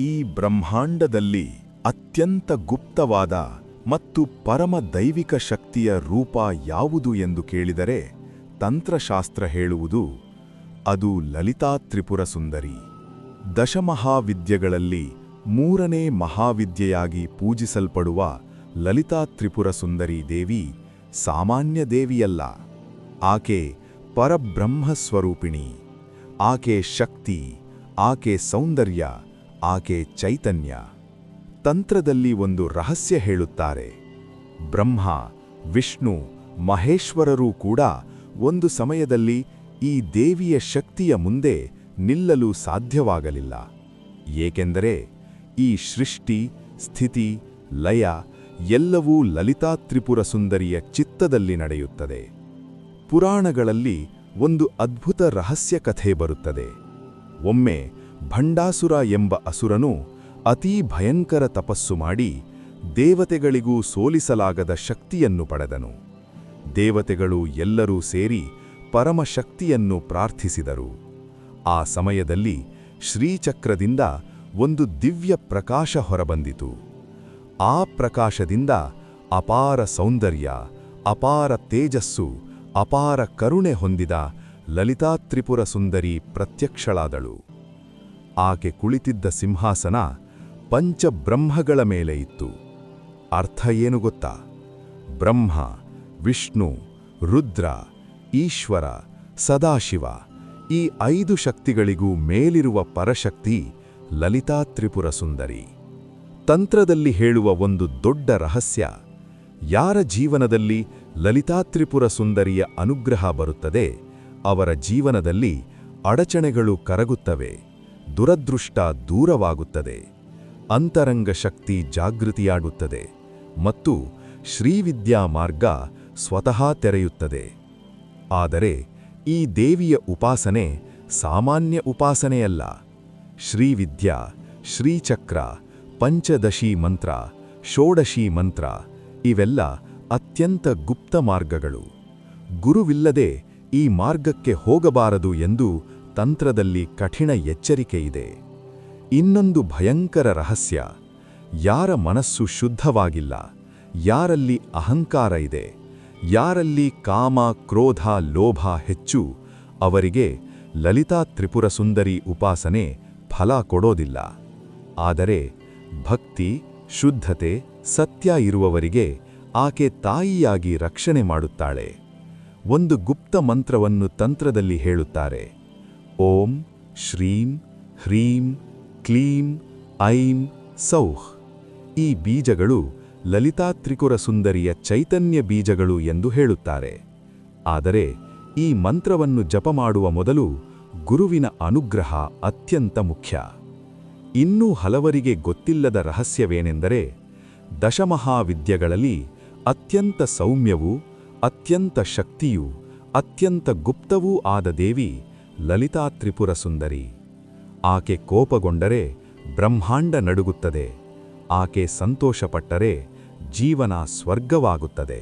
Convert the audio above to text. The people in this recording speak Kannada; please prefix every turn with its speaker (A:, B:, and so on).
A: ಈ ಬ್ರಹ್ಮಾಂಡದಲ್ಲಿ ಅತ್ಯಂತ ಗುಪ್ತವಾದ ಮತ್ತು ಪರಮ ದೈವಿಕ ಶಕ್ತಿಯ ರೂಪ ಯಾವುದು ಎಂದು ಕೇಳಿದರೆ ತಂತ್ರಶಾಸ್ತ್ರ ಹೇಳುವುದು ಅದು ಲಲಿತಾ ತ್ರಿಪುರ ಸುಂದರಿ. ದಶಮಹಾವಿದ್ಯೆಗಳಲ್ಲಿ ಮೂರನೇ ಮಹಾವಿದ್ಯೆಯಾಗಿ ಪೂಜಿಸಲ್ಪಡುವ ಲಲಿತಾ ತ್ರಿಪುರ ಸುಂದರಿ ದೇವಿ ಸಾಮಾನ್ಯ ದೇವಿಯಲ್ಲ. ಆಕೆ ಪರಬ್ರಹ್ಮ ಸ್ವರೂಪಿಣಿ. ಆಕೆ ಶಕ್ತಿ, ಆಕೆ ಸೌಂದರ್ಯ, ಆಕೆ ಚೈತನ್ಯ. ತಂತ್ರದಲ್ಲಿ ಒಂದು ರಹಸ್ಯ ಹೇಳುತ್ತಾರೆ. ಬ್ರಹ್ಮ, ವಿಷ್ಣು, ಮಹೇಶ್ವರರೂ ಕೂಡ ಒಂದು ಸಮಯದಲ್ಲಿ ಈ ದೇವಿಯ ಶಕ್ತಿಯ ಮುಂದೆ ನಿಲ್ಲಲು ಸಾಧ್ಯವಾಗಲಿಲ್ಲ. ಏಕೆಂದರೆ ಈ ಸೃಷ್ಟಿ, ಸ್ಥಿತಿ, ಲಯ ಎಲ್ಲವೂ ಲಲಿತಾ ತ್ರಿಪುರ ಸುಂದರಿಯ ಚಿತ್ತದಲ್ಲಿ ನಡೆಯುತ್ತದೆ. ಪುರಾಣಗಳಲ್ಲಿ ಒಂದು ಅದ್ಭುತ ರಹಸ್ಯ ಕಥೆ ಬರುತ್ತದೆ. ಒಮ್ಮೆ ಭಂಡಾಸುರ ಎಂಬ ಅಸುರನು ಅತೀ ಭಯಂಕರ ತಪಸ್ಸು ಮಾಡಿ ದೇವತೆಗಳಿಗೂ ಸೋಲಿಸಲಾಗದ ಶಕ್ತಿಯನ್ನು ಪಡೆದನು. ದೇವತೆಗಳು ಎಲ್ಲರೂ ಸೇರಿ ಪರಮಶಕ್ತಿಯನ್ನು ಪ್ರಾರ್ಥಿಸಿದರು. ಆ ಸಮಯದಲ್ಲಿ ಶ್ರೀಚಕ್ರದಿಂದ ಒಂದು ದಿವ್ಯ ಪ್ರಕಾಶ ಹೊರಬಂದಿತು. ಆ ಪ್ರಕಾಶದಿಂದ ಅಪಾರ ಸೌಂದರ್ಯ, ಅಪಾರ ತೇಜಸ್ಸು, ಅಪಾರ ಕರುಣೆ ಹೊಂದಿದ ಲಲಿತಾ ತ್ರಿಪುರ ಸುಂದರಿ ಪ್ರತ್ಯಕ್ಷಳಾದಳು. ಆಕೆ ಕುಳಿತಿದ್ದ ಸಿಂಹಾಸನ ಪಂಚಬ್ರಹ್ಮಗಳ ಮೇಲೆ ಇತ್ತು. ಅರ್ಥ ಏನು ಗೊತ್ತಾ? ಬ್ರಹ್ಮ, ವಿಷ್ಣು, ರುದ್ರ, ಈಶ್ವರ, ಸದಾಶಿವ ಈ 5 ಶಕ್ತಿಗಳಿಗೂ ಮೇಲಿರುವ ಪರಶಕ್ತಿ ಲಲಿತಾ ತ್ರಿಪುರ ಸುಂದರಿ. ತಂತ್ರದಲ್ಲಿ ಹೇಳುವ ಒಂದು ದೊಡ್ಡ ರಹಸ್ಯ, ಯಾರ ಜೀವನದಲ್ಲಿ ಲಲಿತಾ ತ್ರಿಪುರ ಸುಂದರಿಯ ಅನುಗ್ರಹ ಬರುತ್ತದೆ ಅವರ ಜೀವನದಲ್ಲಿ ಅಡಚಣೆಗಳು ಕರಗುತ್ತವೆ, ದುರದೃಷ್ಟ ದೂರವಾಗುತ್ತದೆ, ಅಂತರಂಗ ಶಕ್ತಿ ಜಾಗೃತಿಯಾಗುತ್ತದೆ ಮತ್ತು ಶ್ರೀವಿದ್ಯಾ ಮಾರ್ಗ ಸ್ವತಃ ತೆರೆಯುತ್ತದೆ. ಆದರೆ ಈ ದೇವಿಯ ಉಪಾಸನೆ ಸಾಮಾನ್ಯ ಉಪಾಸನೆಯಲ್ಲ. ಶ್ರೀವಿದ್ಯಾ, ಶ್ರೀಚಕ್ರ, ಪಂಚದಶಿ ಮಂತ್ರ, ಷೋಡಶಿ ಮಂತ್ರ ಇವೆಲ್ಲ ಅತ್ಯಂತ ಗುಪ್ತ ಮಾರ್ಗಗಳು. ಗುರುವಿಲ್ಲದೆ ಈ ಮಾರ್ಗಕ್ಕೆ ಹೋಗಬಾರದು ಎಂದು ತಂತ್ರದಲ್ಲಿ ಕಠಿಣ ಎಚ್ಚರಿಕೆಯಿದೆ. ಇನ್ನೊಂದು ಭಯಂಕರ ರಹಸ್ಯ, ಯಾರ ಮನಸ್ಸು ಶುದ್ಧವಾಗಿಲ್ಲ, ಯಾರಲ್ಲಿ ಅಹಂಕಾರ ಇದೆ, ಯಾರಲ್ಲಿ ಕಾಮ, ಕ್ರೋಧ, ಲೋಭ ಹೆಚ್ಚು, ಅವರಿಗೆ ಲಲಿತಾ ತ್ರಿಪುರ ಸುಂದರಿ ಉಪಾಸನೆ ಫಲ ಕೊಡೋದಿಲ್ಲ. ಆದರೆ ಭಕ್ತಿ, ಶುದ್ಧತೆ, ಸತ್ಯ ಇರುವವರಿಗೆ ಆಕೆ ತಾಯಿಯಾಗಿ ರಕ್ಷಣೆ ಮಾಡುತ್ತಾಳೆ. ಒಂದು ಗುಪ್ತ ಮಂತ್ರವನ್ನು ತಂತ್ರದಲ್ಲಿ ಹೇಳುತ್ತಾರೆ. ಓಂ ಶ್ರೀಂ ಹ್ರೀಂ ಕ್ಲೀಂ ಐಂ ಸೌಃ. ಈ ಬೀಜಗಳು ಲಲಿತಾ ತ್ರಿಪುರ ಸುಂದರಿಯ ಚೈತನ್ಯ ಬೀಜಗಳು ಎಂದು ಹೇಳುತ್ತಾರೆ. ಆದರೆ ಈ ಮಂತ್ರವನ್ನು ಜಪ ಮಾಡುವ ಮೊದಲು ಗುರುವಿನ ಅನುಗ್ರಹ ಅತ್ಯಂತ ಮುಖ್ಯ. ಇನ್ನೂ ಹಲವರಿಗೆ ಗೊತ್ತಿಲ್ಲದ ರಹಸ್ಯವೇನೆಂದರೆ, ದಶಮಹಾವಿದ್ಯೆಗಳಲ್ಲಿ ಅತ್ಯಂತ ಸೌಮ್ಯವೂ ಅತ್ಯಂತ ಶಕ್ತಿಯೂ ಅತ್ಯಂತ ಗುಪ್ತವೂ ಆದ ದೇವಿ ಲಲಿತಾ ತ್ರಿಪುರ ಸುಂದರಿ. ಆಕೆ ಕೋಪಗೊಂಡರೆ ಬ್ರಹ್ಮಾಂಡ ನಡುಗುತ್ತದೆ, ಆಕೆ ಸಂತೋಷಪಟ್ಟರೆ ಜೀವನ ಸ್ವರ್ಗವಾಗುತ್ತದೆ.